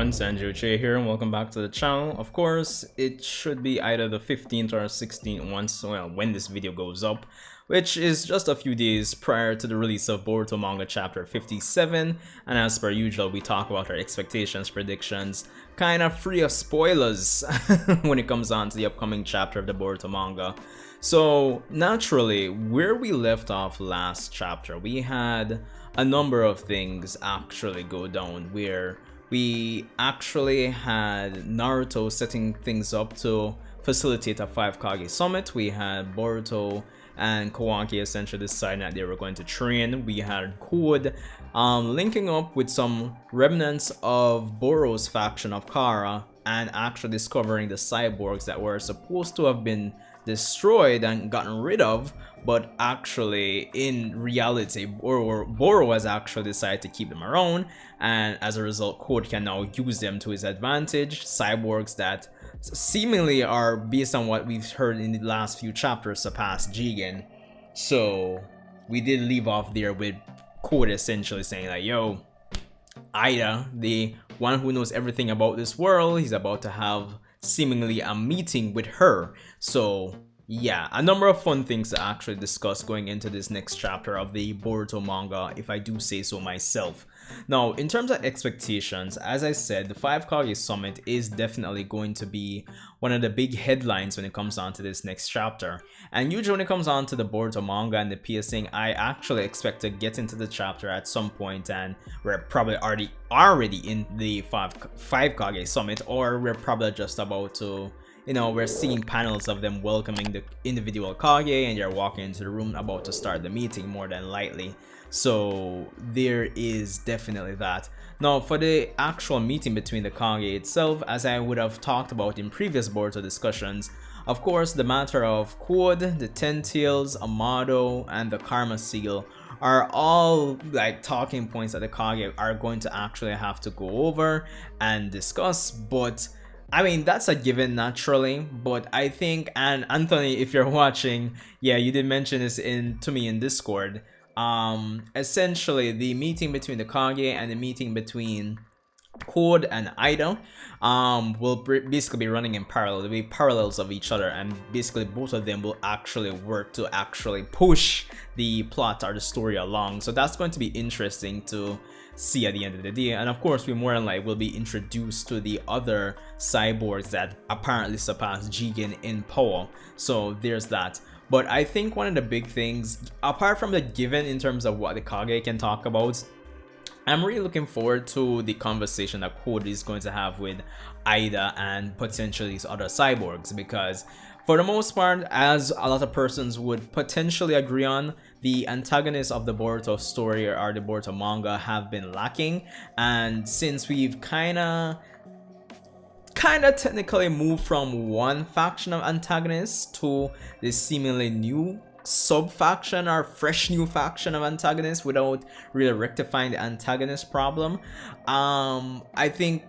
everyone, Sanju Che here and welcome back to the channel. Of course, it should be either the 15th or 16th when this video goes up, which is just a few days prior to the release of Boruto manga chapter 57, and as per usual we talk about our expectations, predictions, kind of free of spoilers when it comes on to the upcoming chapter of the Boruto manga. So naturally, where we left off last chapter, we had a number of things actually go down where we actually had Naruto setting things up to facilitate a Five Kage Summit. We had Boruto and Kawaki essentially deciding that they were going to train. We had KOJI linking up with some remnants of Boro's faction of Kara and actually discovering the cyborgs that were supposed to have been destroyed and gotten rid of, but actually in reality Boro has actually decided to keep them around, and as a result KOJI can now use them to his advantage. Cyborgs that seemingly are, based on what we've heard in the last few chapters, surpass Jigen. So we did leave off there with KOJI essentially saying like, yo, Aida, the one who knows everything about this world, he's about to have seemingly a meeting with her. So yeah, a number of fun things to actually discuss going into this next chapter of the Boruto manga, if I do say so myself. Now, in terms of expectations, as I said, the Five Kage Summit is definitely going to be one of the big headlines when it comes on to this next chapter. And usually when it comes on to the Boruto manga and the pacing, I actually expect to get into the chapter at some point, and we're probably already in the Five Kage Summit, or we're probably just about to, you know, we're seeing panels of them welcoming the individual Kage and they're walking into the room about to start the meeting more than likely. So there is definitely that. Now for the actual meeting between the Kage itself, as I would have talked about in previous Boruto discussions, of course the matter of KOJI, the Ten Tails, Amado, and the Karma Seal are all like talking points that the Kage are going to actually have to go over and discuss. But I mean, that's a given naturally, but I think, and Anthony, if you're watching, yeah, you did mention this to me in Discord. Essentially the meeting between the Kage and the meeting between KOJI and Aida will basically be running in parallel. They'll be parallels of each other, and basically both of them will actually work to actually push the plot or the story along. So that's going to be interesting to see at the end of the day. And of course we more than likely will be introduced to the other cyborgs that apparently surpass Jigen in power. So there's that. But I think one of the big things, apart from the given in terms of what the Kage can talk about, I'm really looking forward to the conversation that KOJI is going to have with Aida and potentially these other cyborgs, because for the most part, as a lot of persons would potentially agree on, the antagonists of the Boruto story or the Boruto manga have been lacking, and since we've kind of technically moved from one faction of antagonists to this seemingly new sub-faction or fresh new faction of antagonists without really rectifying the antagonist problem, I think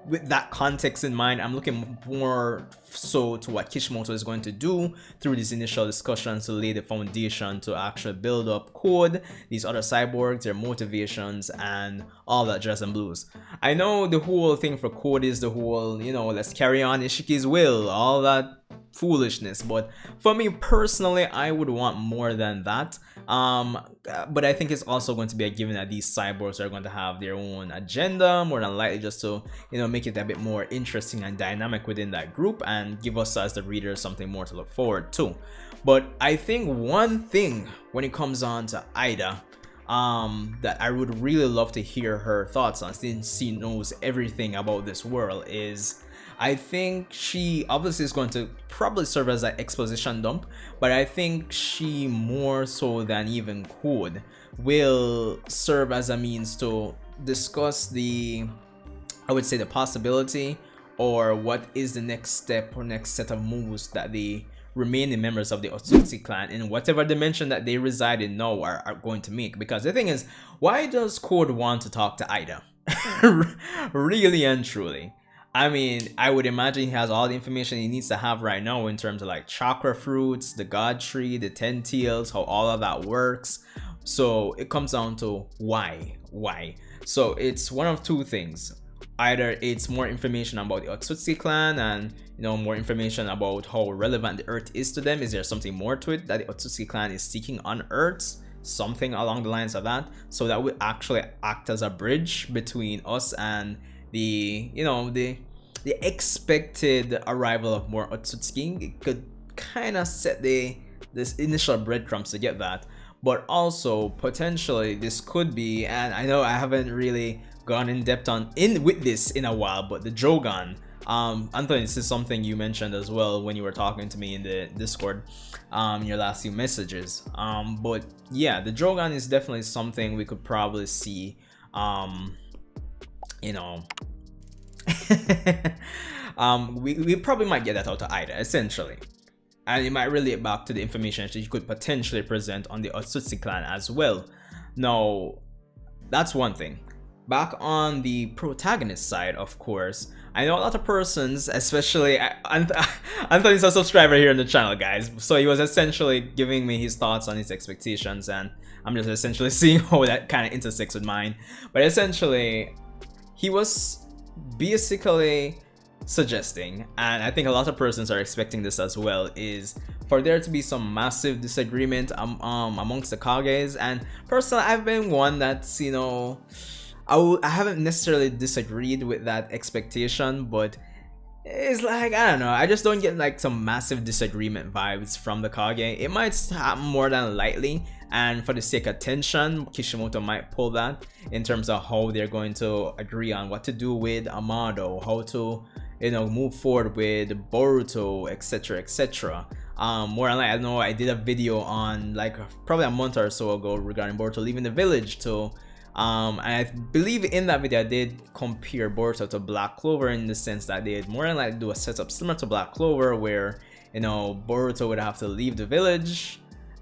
with that context in mind, I'm looking more so to what Kishimoto is going to do through these initial discussions to lay the foundation to actually build up KOJI, these other cyborgs, their motivations, and all that jazz and blues. I know the whole thing for KOJI is the whole, you know, let's carry on Ishiki's will, all that foolishness, but for me personally, I would want more than that. But I think it's also going to be a given that these cyborgs are going to have their own agenda, more than likely, just to, you know, make it a bit more interesting and dynamic within that group and give us as the readers something more to look forward to. But I think one thing when it comes on to Aida, that I would really love to hear her thoughts on, since she knows everything about this world, is I think she obviously is going to probably serve as an exposition dump, but I think she, more so than even KOJI, will serve as a means to discuss the, I would say, the possibility or what is the next step or next set of moves that the remaining members of the Otsutsuki clan in whatever dimension that they reside in now are going to make. Because the thing is, why does KOJI want to talk to Aida? Really and truly. I mean, I would imagine he has all the information he needs to have right now in terms of like chakra fruits, the god tree, the 10 tails, how all of that works. So it comes down to why. So it's one of two things. either it's more information about the Otsutsuki clan and more information about how relevant the Earth is to them. Is there something more to it that the Otsutsuki clan is seeking on Earth? Something along the lines of that, so that would actually act as a bridge between us and the the expected arrival of more Otsutsuki. It could kind of set this initial breadcrumbs to get that. But also potentially this could be, and I know I haven't really gone in depth with this in a while, but the Jogan, Anthony, this is something you mentioned as well when you were talking to me in the Discord, your last few messages. But yeah, the Jogan is definitely something we could probably see, we probably might get that out of Aida essentially. And it might relate back to the information that you could potentially present on the Otsutsuki clan as well. Now, that's one thing. Back on the protagonist side, of course, I know a lot of persons, especially Anthony's a subscriber here on the channel, guys. So he was essentially giving me his thoughts on his expectations, and I'm just essentially seeing how that kind of intersects with mine. But essentially, he was basically suggesting, and I think a lot of persons are expecting this as well, is for there to be some massive disagreement amongst the Kages. And personally, I've been one that's I haven't necessarily disagreed with that expectation, but it's like, I don't know, I just don't get like some massive disagreement vibes from the Kage. It might happen more than lightly, and for the sake of tension, Kishimoto might pull that in terms of how they're going to agree on what to do with Amado, how to move forward with Boruto, etc, etc. More than like, I know I did a video on like probably a month or so ago regarding Boruto leaving the village to and I believe in that video I did compare Boruto to Black Clover, in the sense that they'd more than likely do a setup similar to Black Clover, where Boruto would have to leave the village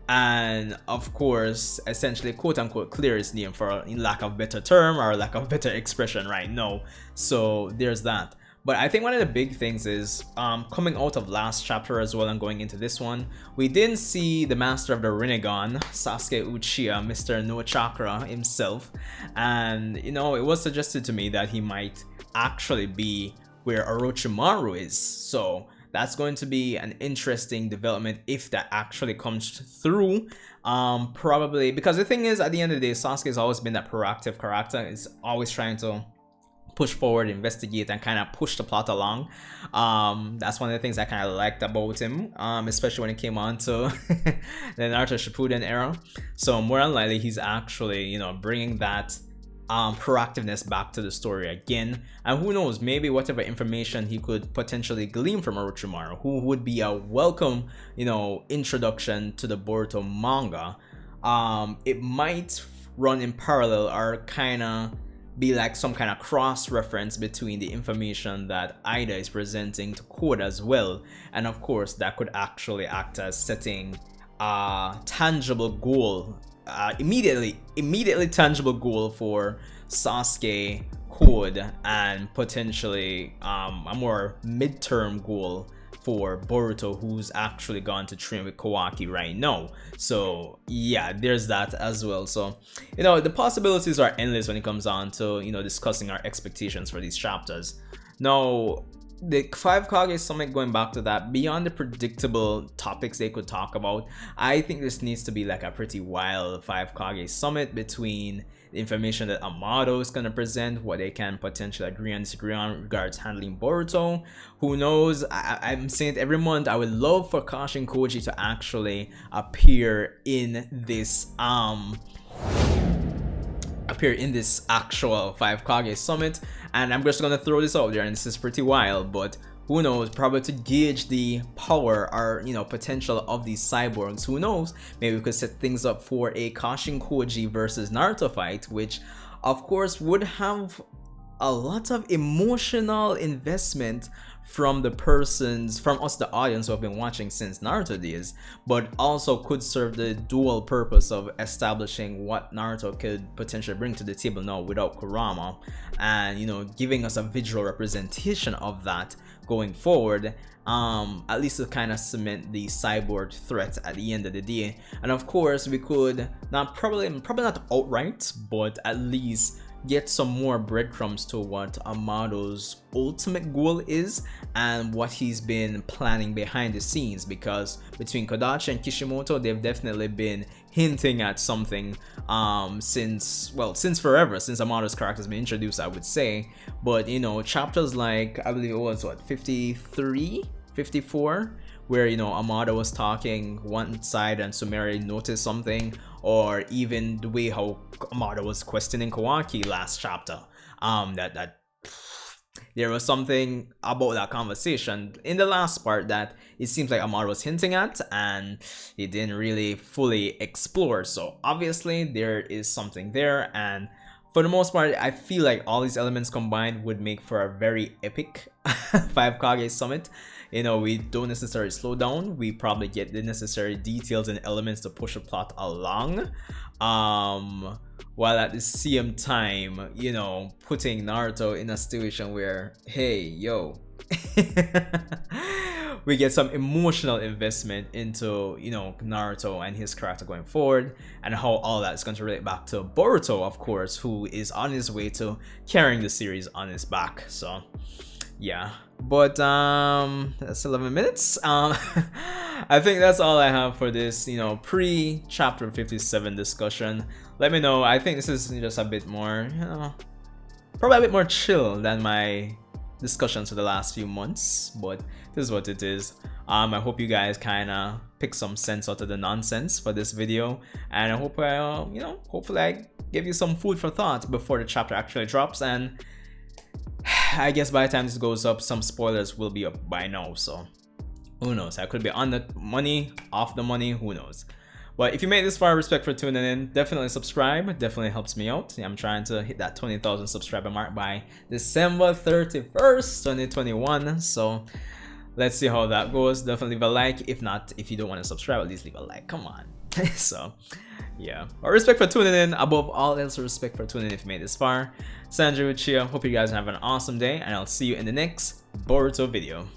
and of course essentially quote unquote clear his name, for lack of better term or lack of better expression right now. So there's that. But I think one of the big things is coming out of last chapter as well and going into this one, we didn't see the master of the Rinnegan, Sasuke Uchiha, Mr. No Chakra himself. And it was suggested to me that he might actually be where Orochimaru is. So that's going to be an interesting development if that actually comes through. Probably, because the thing is, at the end of the day, Sasuke has always been that proactive character. Is always trying to push forward, investigate, and kind of push the plot along. That's one of the things I kind of liked about him, especially when it came on to the Naruto Shippuden era. So more than likely, he's actually bringing that proactiveness back to the story again. And who knows, maybe whatever information he could potentially glean from Orochimaru, who would be a welcome introduction to the Boruto manga, it might run in parallel or kind of be like some kind of cross-reference between the information that Aida is presenting to Code as well. And of course, that could actually act as setting a tangible goal, immediately tangible goal for Sasuke, Code, and potentially a more midterm goal for Boruto, who's actually gone to train with Kawaki right now. So yeah, there's that as well. So the possibilities are endless when it comes on to discussing our expectations for these chapters. Now, the Five Kage Summit, going back to that, beyond the predictable topics they could talk about, I think this needs to be like a pretty wild Five Kage Summit between the information that Amado is going to present, what they can potentially agree and disagree on regards handling Boruto. Who knows, I'm saying it every month, I would love for KASHIN KOJI to actually appear in this actual Five Kage Summit. And I'm just gonna throw this out there, and this is pretty wild, but who knows, probably to gauge the power or potential of these cyborgs. Who knows, maybe we could set things up for a KASHIN KOJI versus Naruto fight, which of course would have a lot of emotional investment from us, the audience, who have been watching since Naruto days, but also could serve the dual purpose of establishing what Naruto could potentially bring to the table now without Kurama, and giving us a visual representation of that going forward, at least to kind of cement the cyborg threat at the end of the day. And of course, we could probably not outright, but at least get some more breadcrumbs to what Amado's ultimate goal is and what he's been planning behind the scenes, because between Kodachi and Kishimoto, they've definitely been hinting at something since forever, since Amado's character has been introduced, I would say. But you know, chapters like, I believe it was what, 53, 54, where, you know, Amado was talking one side and Sumeri noticed something, or even the way how Amado was questioning Kawaki last chapter, that there was something about that conversation in the last part that it seems like Amado was hinting at, and he didn't really fully explore. So obviously there is something there, and for the most part, I feel like all these elements combined would make for a very epic Five Kage Summit. You know, we don't necessarily slow down. We probably get the necessary details and elements to push the plot along. While at the same time, you know, putting Naruto in a situation where, hey, yo, we get some emotional investment into, you know, Naruto and his character going forward, and how all that is going to relate back to Boruto, of course, who is on his way to carrying the series on his back. So yeah, but that's 11 minutes. I think that's all I have for this, you know, pre-chapter 57 discussion. Let me know. I think this is just a bit more, you know, probably a bit more chill than my discussions for the last few months, but this is what it is. I hope you guys kind of pick some sense out of the nonsense for this video, and I hope you know, hopefully I give you some food for thought before the chapter actually drops. And I guess by the time this goes up, some spoilers will be up by now, so who knows? I could be on the money, off the money, who knows? But if you made it this far, respect for tuning in. Definitely subscribe. It definitely helps me out. I'm trying to hit that 20,000 subscriber mark by December 31st, 2021. So let's see how that goes. Definitely leave a like. If not, if you don't want to subscribe, at least leave a like. Come on. So yeah. But respect for tuning in. Above all else, respect for tuning in if you made it this far. Sanjay Uchiha. Hope you guys have an awesome day, and I'll see you in the next Boruto video.